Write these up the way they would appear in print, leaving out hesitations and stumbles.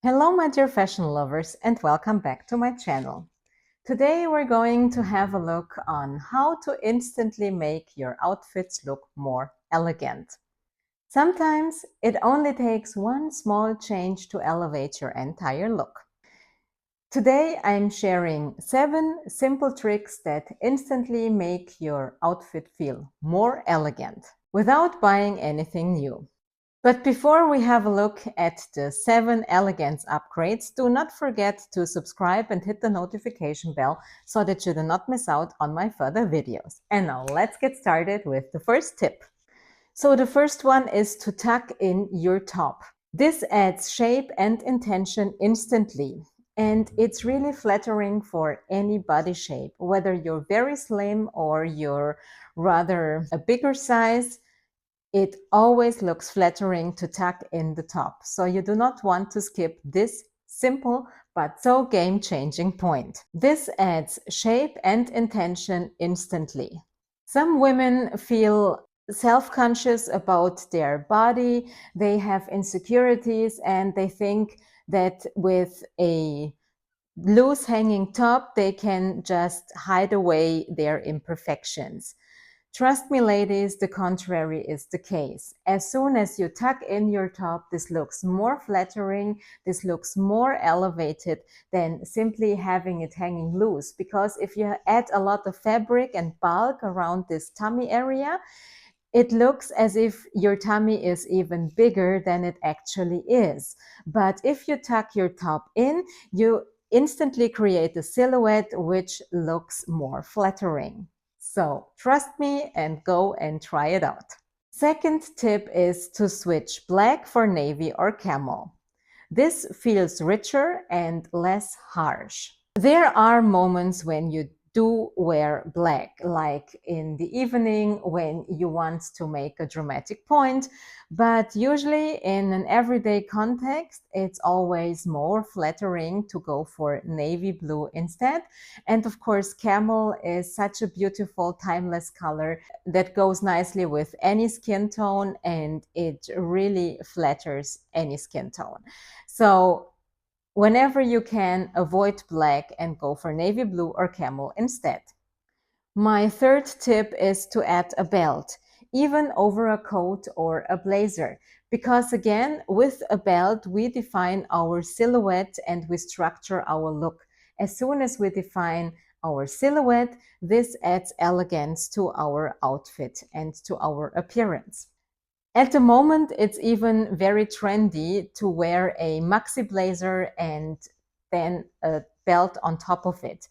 Hello, my dear fashion lovers, and welcome back to my channel. Today we're going to have a look on how to instantly make your outfits look more elegant. Sometimes it only takes one small change to elevate your entire look. Today I'm sharing 7 simple tricks that instantly make your outfit feel more elegant without buying anything new. But before we have a look at the 7 elegance upgrades, do not forget to subscribe and hit the notification bell so that you do not miss out on my further videos. And now let's get started with the first tip. So the first one is to tuck in your top. This adds shape and intention instantly. And it's really flattering for any body shape, whether you're very slim or you're rather a bigger size. It always looks flattering to tuck in the top, so you do not want to skip this simple but so game-changing point. This adds shape and intention instantly. Some women feel self-conscious about their body, they have insecurities, and they think that with a loose hanging top, they can just hide away their imperfections. Trust me, ladies, the contrary is the case. As soon as you tuck in your top, this looks more flattering, this looks more elevated than simply having it hanging loose. Because if you add a lot of fabric and bulk around this tummy area, it looks as if your tummy is even bigger than it actually is. But if you tuck your top in, you instantly create a silhouette which looks more flattering. So trust me and go and try it out. Second tip is to switch black for navy or camel. This feels richer and less harsh. There are moments when you do wear black, like in the evening when you want to make a dramatic point, but usually in an everyday context, it's always more flattering to go for navy blue instead. And of course, camel is such a beautiful, timeless color that goes nicely with any skin tone, and it really flatters any skin tone. So whenever you can, avoid black and go for navy blue or camel instead. My third tip is to add a belt, even over a coat or a blazer, because again, with a belt, we define our silhouette and we structure our look. As soon as we define our silhouette, this adds elegance to our outfit and to our appearance. At the moment, it's even very trendy to wear a maxi blazer and then a belt on top of it.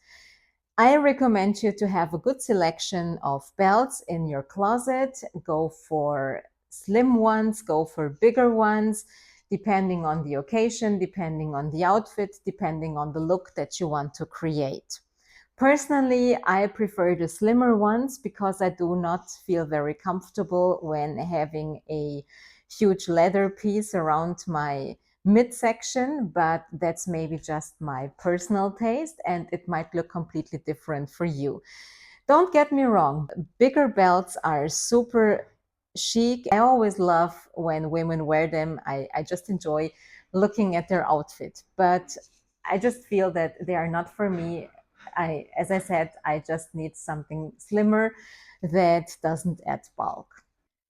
I recommend you to have a good selection of belts in your closet. Go for slim ones, go for bigger ones, depending on the occasion, depending on the outfit, depending on the look that you want to create. Personally, I prefer the slimmer ones because I do not feel very comfortable when having a huge leather piece around my midsection, but that's maybe just my personal taste and it might look completely different for you. Don't get me wrong, bigger belts are super chic. I always love when women wear them. I just enjoy looking at their outfit, but I just feel that they are not for me. As I said, I just need something slimmer that doesn't add bulk.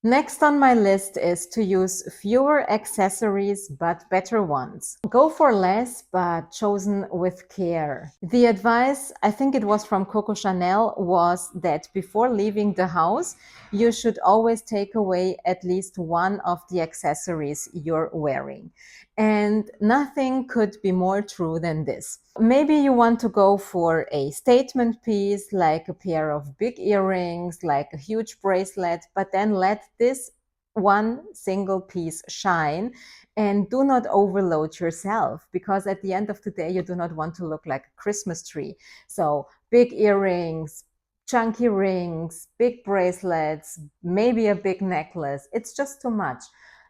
Next on my list is to use fewer accessories but better ones. Go for less but chosen with care. The advice, I think it was from Coco Chanel, was that before leaving the house, you should always take away at least one of the accessories you're wearing. And nothing could be more true than this. Maybe you want to go for a statement piece, like a pair of big earrings, like a huge bracelet, but then let this one single piece shine and do not overload yourself, because at the end of the day, you do not want to look like a Christmas tree. So big earrings, chunky rings, big bracelets, maybe a big necklace. It's just too much.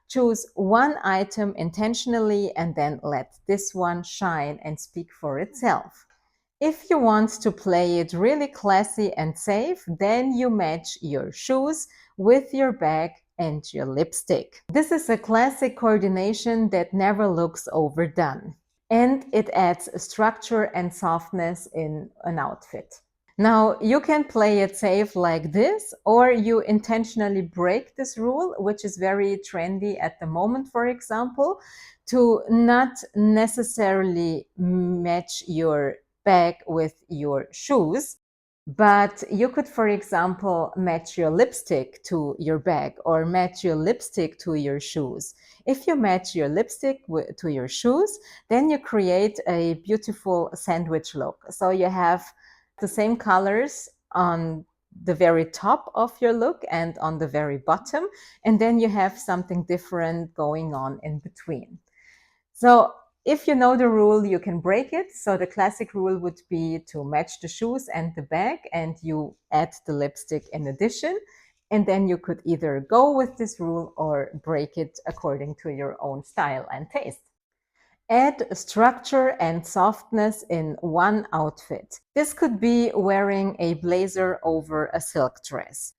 Choose one item intentionally and then let this one shine and speak for itself. If you want to play it really classy and safe, then you match your shoes with your bag and your lipstick. This is a classic coordination that never looks overdone, and it adds structure and softness in an outfit. Now, you can play it safe like this, or you intentionally break this rule, which is very trendy at the moment, for example, to not necessarily match your bag with your shoes. But you could, for example, match your lipstick to your bag or match your lipstick to your shoes. If you match your lipstick to your shoes, then you create a beautiful sandwich look. So you have the same colors on the very top of your look and on the very bottom, and then you have something different going on in between. So if you know the rule, you can break it. So the classic rule would be to match the shoes and the bag, and you add the lipstick in addition. And then you could either go with this rule or break it according to your own style and taste. Add structure and softness in one outfit. This could be wearing a blazer over a silk dress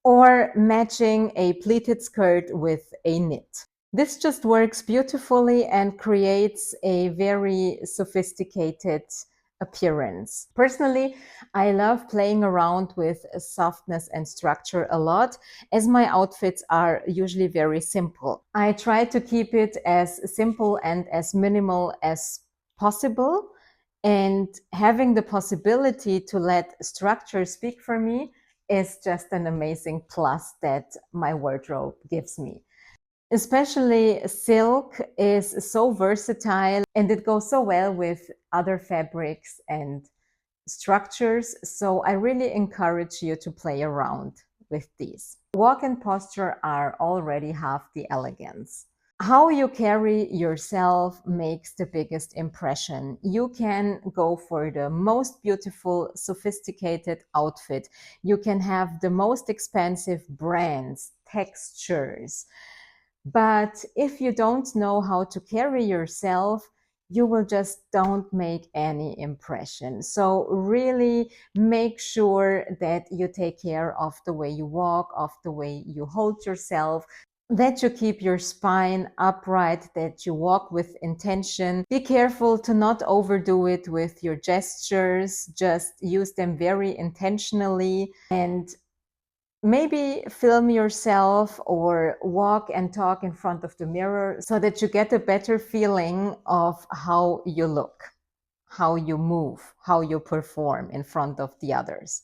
or matching a pleated skirt with a knit. This just works beautifully and creates a very sophisticated appearance. Personally, I love playing around with softness and structure a lot, as my outfits are usually very simple. I try to keep it as simple and as minimal as possible, and having the possibility to let structure speak for me is just an amazing plus that my wardrobe gives me. Especially silk is so versatile and it goes so well with other fabrics and structures. So I really encourage you to play around with these. Walk and posture are already half the elegance. How you carry yourself makes the biggest impression. You can go for the most beautiful, sophisticated outfit. You can have the most expensive brands, textures. But if you don't know how to carry yourself, you will just don't make any impression. So really make sure that you take care of the way you walk, of the way you hold yourself, that you keep your spine upright, that you walk with intention. Be careful to not overdo it with your gestures. Just use them very intentionally, and maybe film yourself or walk and talk in front of the mirror so that you get a better feeling of how you look, how you move, how you perform in front of the others.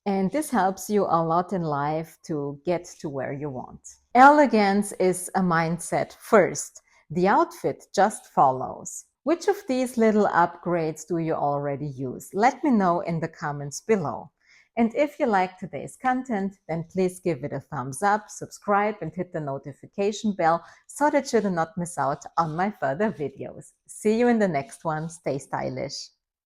And this helps you a lot in life to get to where you want. Elegance is a mindset first. The outfit just follows. Which of these little upgrades do you already use? Let me know in the comments below. And if you like today's content, then please give it a thumbs up, subscribe, and hit the notification bell so that you do not miss out on my further videos. See you in the next one. Stay stylish.